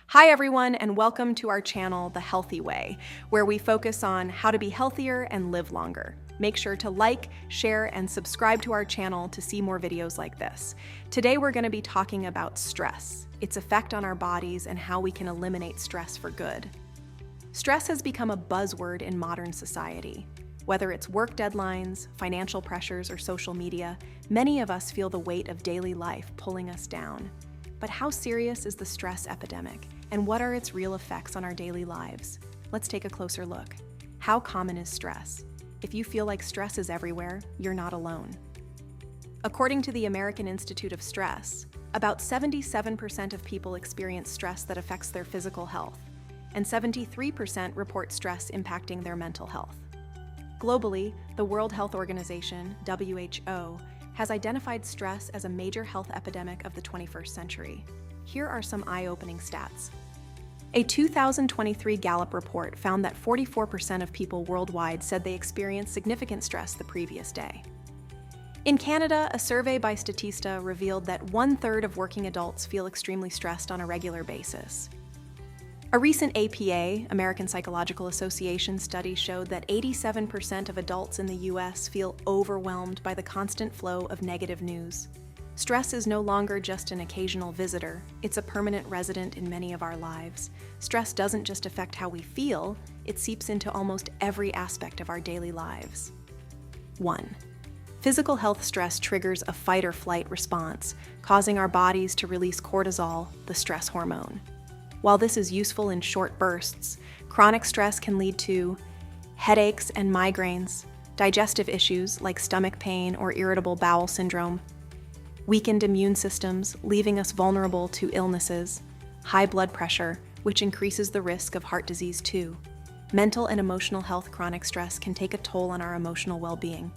Hi everyone, and welcome to our channel, The Healthy Way, where we focus on how to be healthier and live longer. Make sure to like, share, and subscribe to our channel to see more videos like this. Today we're going to be talking about stress, its effect on our bodies, and how we can eliminate stress for good. Stress has become a buzzword in modern society. Whether it's work deadlines, financial pressures, or social media, many of us feel the weight of daily life pulling us down. But how serious is the stress epidemic, and what are its real effects on our daily lives? Let's take a closer look. How common is stress? If you feel like stress is everywhere, you're not alone. According to the American Institute of Stress, about 77% of people experience stress that affects their physical health, and 73% report stress impacting their mental health. Globally, the World Health Organization, WHO, has identified stress as a major health epidemic of the 21st century. Here are some eye-opening stats. A 2023 Gallup report found that 44% of people worldwide said they experienced significant stress the previous day. In Canada, a survey by Statista revealed that 1/3 of working adults feel extremely stressed on a regular basis. A recent APA, American Psychological Association study showed that 87% of adults in the US feel overwhelmed by the constant flow of negative news. Stress is no longer just an occasional visitor, it's a permanent resident in many of our lives. Stress doesn't just affect how we feel, it seeps into almost every aspect of our daily lives. 1. Physical health stress triggers a fight or flight response, causing our bodies to release cortisol, the stress hormone. While this is useful in short bursts, chronic stress can lead to headaches and migraines, digestive issues like stomach pain or irritable bowel syndrome, weakened immune systems, leaving us vulnerable to illnesses, high blood pressure, which increases the risk of heart disease too. Mental and emotional health. Chronic stress can take a toll on our emotional well-being.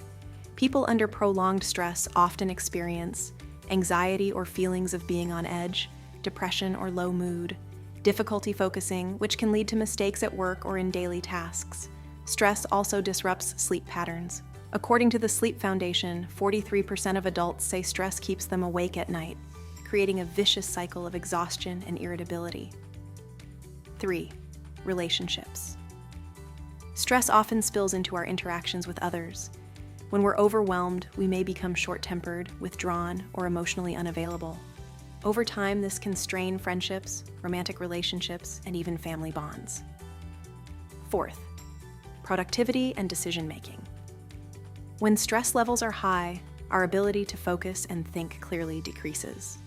People under prolonged stress often experience anxiety or feelings of being on edge, depression or low mood, difficulty focusing, which can lead to mistakes at work or in daily tasks. Stress also disrupts sleep patterns. According to the Sleep Foundation, 43% of adults say stress keeps them awake at night, creating a vicious cycle of exhaustion and irritability. 3. Relationships. Stress often spills into our interactions with others. When we're overwhelmed, we may become short-tempered, withdrawn, or emotionally unavailable. Over time, this can strain friendships, romantic relationships, and even family bonds. 4th, productivity and decision-making. When stress levels are high, our ability to focus and think clearly decreases.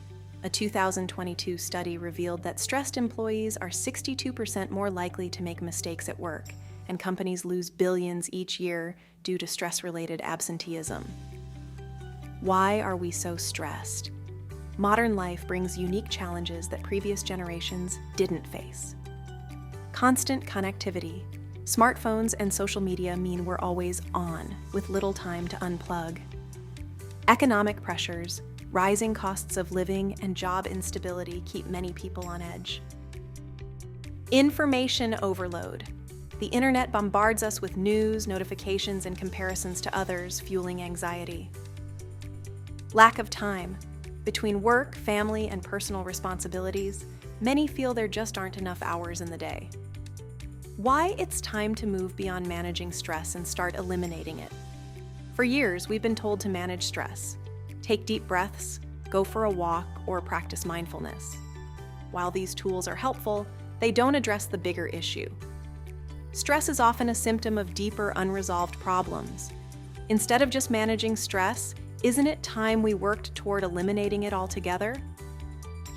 A 2022 study revealed that stressed employees are 62% more likely to make mistakes at work, and companies lose billions each year due to stress-related absenteeism. Why are we so stressed? Modern life brings unique challenges that previous generations didn't face. Constant connectivity. Smartphones and social media mean we're always on, with little time to unplug. Economic pressures, rising costs of living, and job instability keep many people on edge. Information overload. The internet bombards us with news, notifications, and comparisons to others, fueling anxiety. Lack of time. Between work, family, and personal responsibilities, many feel there just aren't enough hours in the day. Why it's time to move beyond managing stress and start eliminating it. For years, we've been told to manage stress. Take deep breaths, go for a walk, or practice mindfulness. While these tools are helpful, they don't address the bigger issue. Stress is often a symptom of deeper, unresolved problems. Instead of just managing stress, isn't it time we worked toward eliminating it altogether?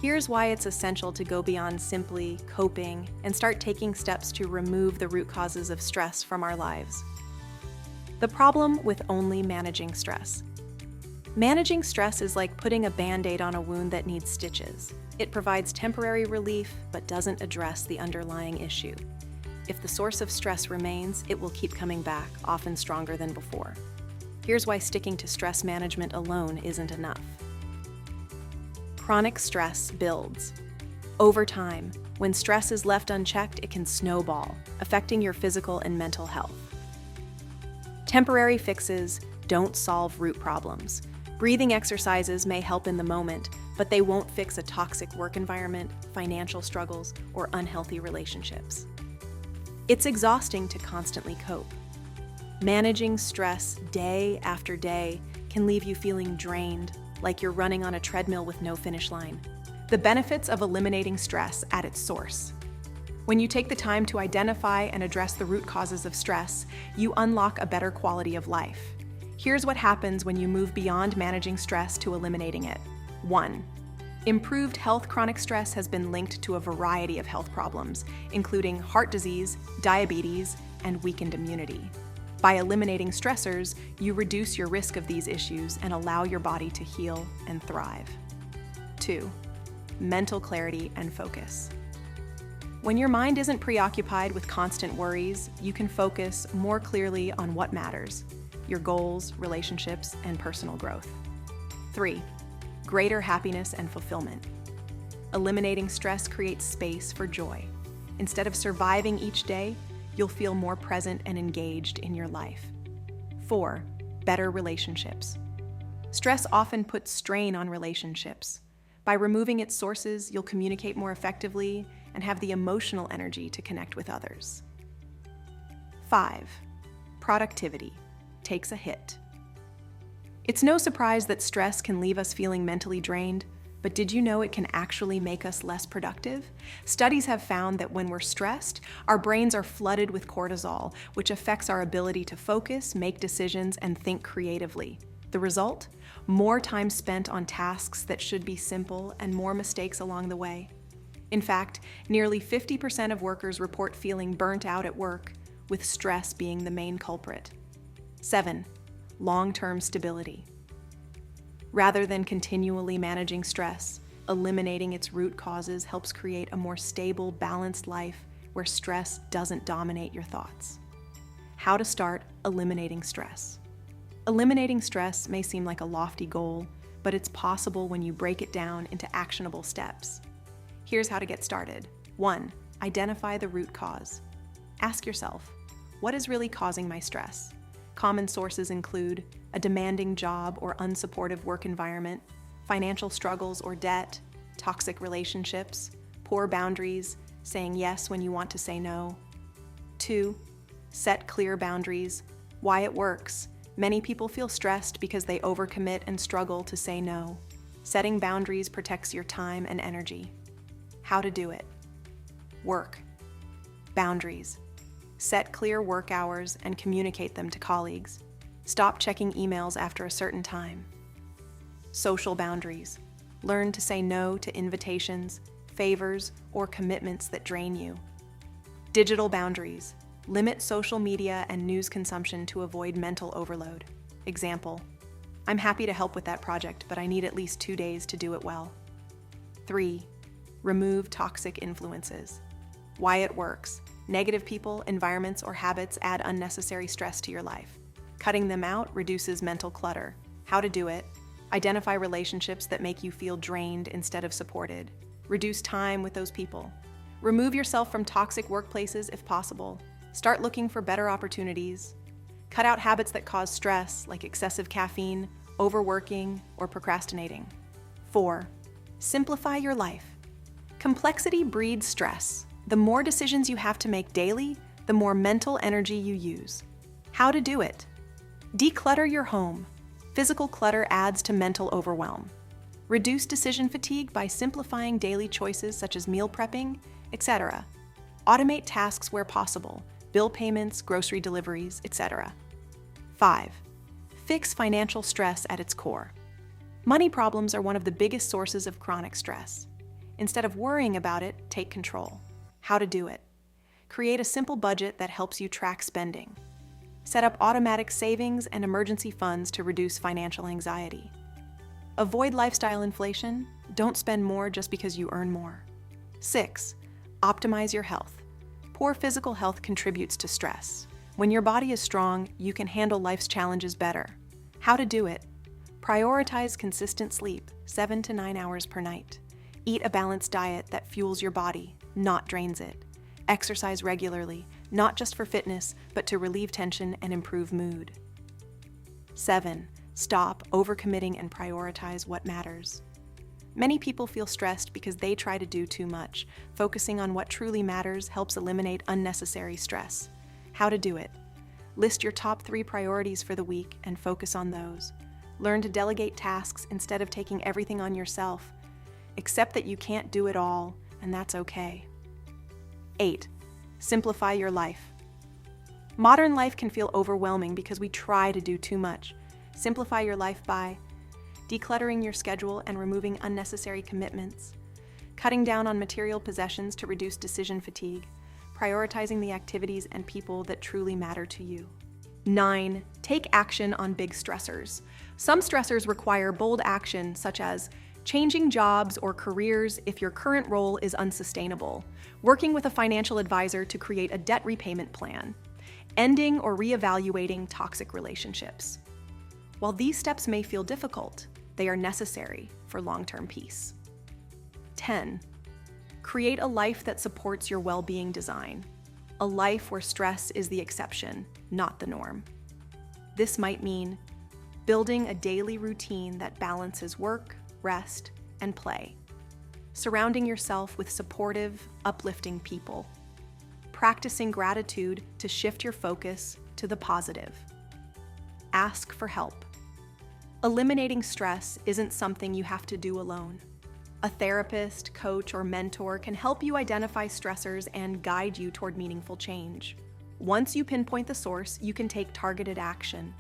Here's why it's essential to go beyond simply coping and start taking steps to remove the root causes of stress from our lives. The problem with only managing stress. Managing stress is like putting a Band-Aid on a wound that needs stitches. It provides temporary relief, but doesn't address the underlying issue. If the source of stress remains, it will keep coming back, often stronger than before. Here's why sticking to stress management alone isn't enough. Chronic stress builds. Over time, when stress is left unchecked, it can snowball, affecting your physical and mental health. Temporary fixes don't solve root problems. Breathing exercises may help in the moment, but they won't fix a toxic work environment, financial struggles, or unhealthy relationships. It's exhausting to constantly cope. Managing stress day after day can leave you feeling drained, like you're running on a treadmill with no finish line. The benefits of eliminating stress at its source. When you take the time to identify and address the root causes of stress, you unlock a better quality of life. Here's what happens when you move beyond managing stress to eliminating it. 1. Improved health. Chronic stress has been linked to a variety of health problems, including heart disease, diabetes, and weakened immunity. By eliminating stressors, you reduce your risk of these issues and allow your body to heal and thrive. 2. Mental clarity and focus. When your mind isn't preoccupied with constant worries, you can focus more clearly on what matters: your goals, relationships, and personal growth. 3. Greater happiness and fulfillment. Eliminating stress creates space for joy. Instead of surviving each day, you'll feel more present and engaged in your life. 4. Better relationships. Stress often puts strain on relationships. By removing its sources, you'll communicate more effectively and have the emotional energy to connect with others. 5. Productivity takes a hit. It's no surprise that stress can leave us feeling mentally drained, but did you know it can actually make us less productive? Studies have found that when we're stressed, our brains are flooded with cortisol, which affects our ability to focus, make decisions, and think creatively. The result? More time spent on tasks that should be simple and more mistakes along the way. In fact, nearly 50% of workers report feeling burnt out at work, with stress being the main culprit. 7. Long-term stability. Rather than continually managing stress, eliminating its root causes helps create a more stable, balanced life where stress doesn't dominate your thoughts. How to start eliminating stress. Eliminating stress may seem like a lofty goal, but it's possible when you break it down into actionable steps. Here's how to get started. 1. Identify the root cause. Ask yourself, what is really causing my stress? Common sources include a demanding job or unsupportive work environment, financial struggles or debt, toxic relationships, poor boundaries, saying yes when you want to say no. 2. Set clear boundaries. Why it works. Many people feel stressed because they overcommit and struggle to say no. Setting boundaries protects your time and energy. How to do it. Work. Boundaries. Set clear work hours and communicate them to colleagues. Stop checking emails after a certain time. Social boundaries. Learn to say no to invitations, favors, or commitments that drain you. Digital boundaries. Limit social media and news consumption to avoid mental overload. Example, I'm happy to help with that project, but I need at least 2 days to do it well. 3. Remove toxic influences. Why it works. Negative people, environments, or habits add unnecessary stress to your life. Cutting them out reduces mental clutter. How to do it. Identify relationships that make you feel drained instead of supported. Reduce time with those people. Remove yourself from toxic workplaces if possible. Start looking for better opportunities. Cut out habits that cause stress, like excessive caffeine, overworking, or procrastinating. 4. Simplify your life. Complexity breeds stress. The more decisions you have to make daily, the more mental energy you use. How to do it. Declutter your home. Physical clutter adds to mental overwhelm. Reduce decision fatigue by simplifying daily choices such as meal prepping, etc. Automate tasks where possible. Bill payments, grocery deliveries, etc. 5. Fix financial stress at its core. Money problems are one of the biggest sources of chronic stress. Instead of worrying about it, take control. How to do it. Create a simple budget that helps you track spending. Set up automatic savings and emergency funds to reduce financial anxiety. Avoid lifestyle inflation. Don't spend more just because you earn more. 6. Optimize your health. Poor physical health contributes to stress. When your body is strong, you can handle life's challenges better. How to do it. Prioritize consistent sleep, 7 to 9 hours per night. Eat a balanced diet that fuels your body, not drains it. Exercise regularly, not just for fitness, but to relieve tension and improve mood. 7. Stop overcommitting and prioritize what matters. Many people feel stressed because they try to do too much. Focusing on what truly matters helps eliminate unnecessary stress. How to do it. List your top 3 priorities for the week and focus on those. Learn to delegate tasks instead of taking everything on yourself. Accept that you can't do it all, and that's okay. 8. Simplify your life. Modern life can feel overwhelming because we try to do too much. Simplify your life by decluttering your schedule and removing unnecessary commitments, cutting down on material possessions to reduce decision fatigue, prioritizing the activities and people that truly matter to you. 9. Take action on big stressors. Some stressors require bold action, such as changing jobs or careers if your current role is unsustainable, working with a financial advisor to create a debt repayment plan, ending or reevaluating toxic relationships. While these steps may feel difficult, they are necessary for long-term peace. 10. Create a life that supports your well-being design. A life where stress is the exception, not the norm. This might mean building a daily routine that balances work, rest, and play. Surrounding yourself with supportive, uplifting people. Practicing gratitude to shift your focus to the positive. Ask for help. Eliminating stress isn't something you have to do alone. A therapist, coach, or mentor can help you identify stressors and guide you toward meaningful change. Once you pinpoint the source, you can take targeted action.